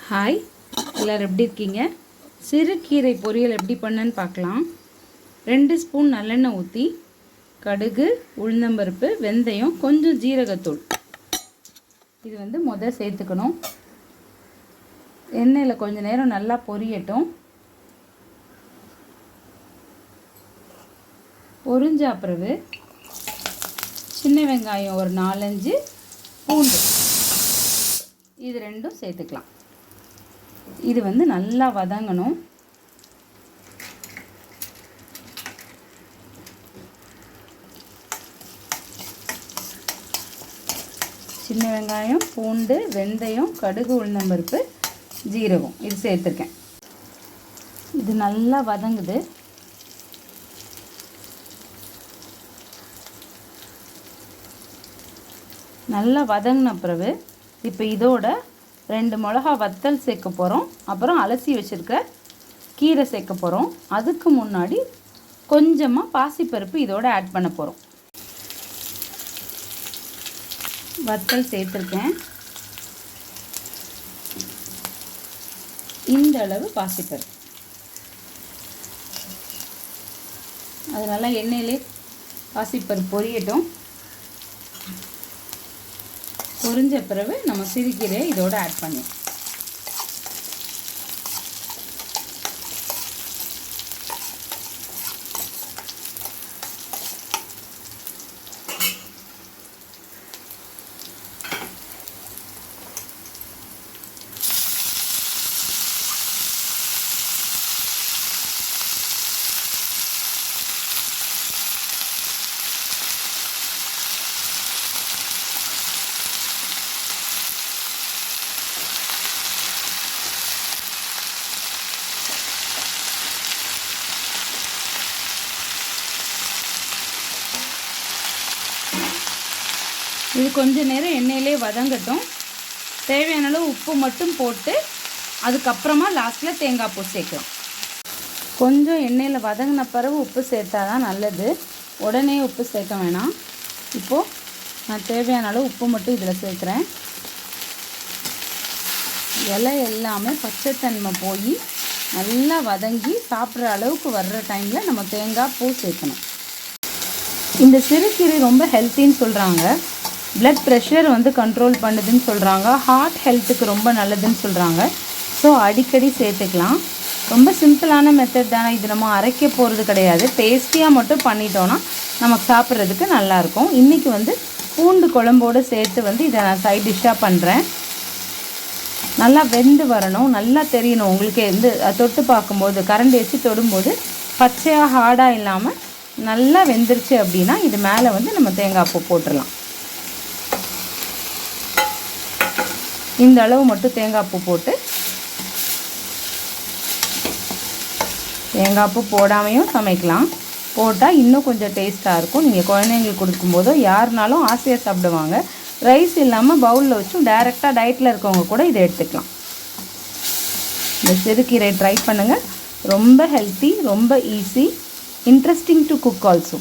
Hi, எல்லோரும் எப்படி இருக்கீங்க? சிறுகீரை பொரியல் எப்படி பண்ணேன்னு பார்க்கலாம். 2 ஸ்பூன் நல்லெண்ணெய் ஊற்றி கடுகு, உளுந்தம்பருப்பு, வெந்தயம், கொஞ்சம் ஜீரகத்தூள் இது முதல் சேர்த்துக்கணும். எண்ணெயில் கொஞ்சம் நேரம் நல்லா பொரியட்டும். பொரிஞ்ச பிறகு சின்ன வெங்காயம் ஒரு 4-5, பூண்டு இது ரெண்டும் சேர்த்துக்கலாம். இது நல்லா வதங்கணும். சின்ன வெங்காயம், பூண்டு, வெந்தயம், கடுகு, உளுந்தம்பருப்பு, ஜீரகம் இது சேர்த்துருக்கேன். இது நல்லா வதங்குது. நல்லா வதங்கின பிறகு இப்போ இதோட 2 மிளகா வத்தல் சேர்க்க போகிறோம். அப்புறம் அலசி வச்சுருக்க கீரை சேர்க்க போகிறோம். அதுக்கு முன்னாடி கொஞ்சமாக பாசிப்பருப்பு இதோட ஆட் பண்ண போகிறோம். வத்தல் சேர்த்துருக்கேன். இந்த அளவு பாசிப்பருப்பு அது நல்லா எண்ணெயிலே பாசிப்பருப்பு பொரியட்டும். பொரிஞ்ச பிறகு நம்ம சிறுகீரையை இதோட ஆட் பண்ணுவோம். இது கொஞ்சம் நேரம் எண்ணெயிலே வதங்கட்டும். தேவையான அளவு உப்பு மட்டும் போட்டு அதுக்கப்புறமா லாஸ்ட்டில் தேங்காய் பூ சேர்க்கலாம். கொஞ்சம் எண்ணெயில் வதங்கின பிறகு உப்பு சேர்த்தா தான் நல்லது. உடனே உப்பு சேர்க்க வேணாம். இப்போது நான் தேவையான அளவு உப்பு மட்டும் இதில் சேர்க்குறேன். இலை எல்லாமே பச்சைத்தன்மை போய் நல்லா வதங்கி சாப்பிட்ற அளவுக்கு வர்ற டைமில் நம்ம தேங்காய் பூ சேர்க்கணும். இந்த சிறுகீரை ரொம்ப ஹெல்த்தின்னு சொல்கிறாங்க. பிளட் ப்ரெஷர் கண்ட்ரோல் பண்ணுதுன்னு சொல்கிறாங்க. ஹார்ட் ஹெல்த்துக்கு ரொம்ப நல்லதுன்னு சொல்கிறாங்க. ஸோ அடிக்கடி சேர்த்துக்கலாம். ரொம்ப சிம்பிளான மெத்தட் தானே. இது நம்ம அரைக்க போகிறது கிடையாது. டேஸ்டியாக மட்டும் பண்ணிட்டோன்னா நமக்கு சாப்பிட்றதுக்கு நல்லாயிருக்கும். இன்றைக்கி பூண்டு குழம்போடு சேர்த்து இதை நான் சைட் டிஷ்ஷாக பண்ணுறேன். நல்லா வெந்து வரணும். நல்லா தெரியணும் உங்களுக்கு. தொட்டு பார்க்கும்போது கரண்டி வச்சு தொடும்போது பச்சையாக ஹார்டாக இல்லாமல் நல்லா வெந்துருச்சு அப்படின்னா இது மேலே நம்ம தேங்காய் பூ போட்டுடலாம். இந்த அளவு மட்டும் தேங்காய் பூ போட்டு, தேங்காய் பூ போடாமையும் சமைக்கலாம். போட்டால் இன்னும் கொஞ்சம் டேஸ்ட்டாக இருக்கும். நீங்கள் குழந்தைங்களுக்கு கொடுக்கும்போதோ யாருனாலும் ஆசையாக சாப்பிடுவாங்க. ரைஸ் இல்லாமல் பவுலில் வச்சும் டைரெக்டாக டயட்டில் இருக்கவங்க கூட இதை எடுத்துக்கலாம். இந்த சிறுகீரை ட்ரை பண்ணுங்கள். ரொம்ப ஹெல்த்தி, ரொம்ப easy, interesting to cook also.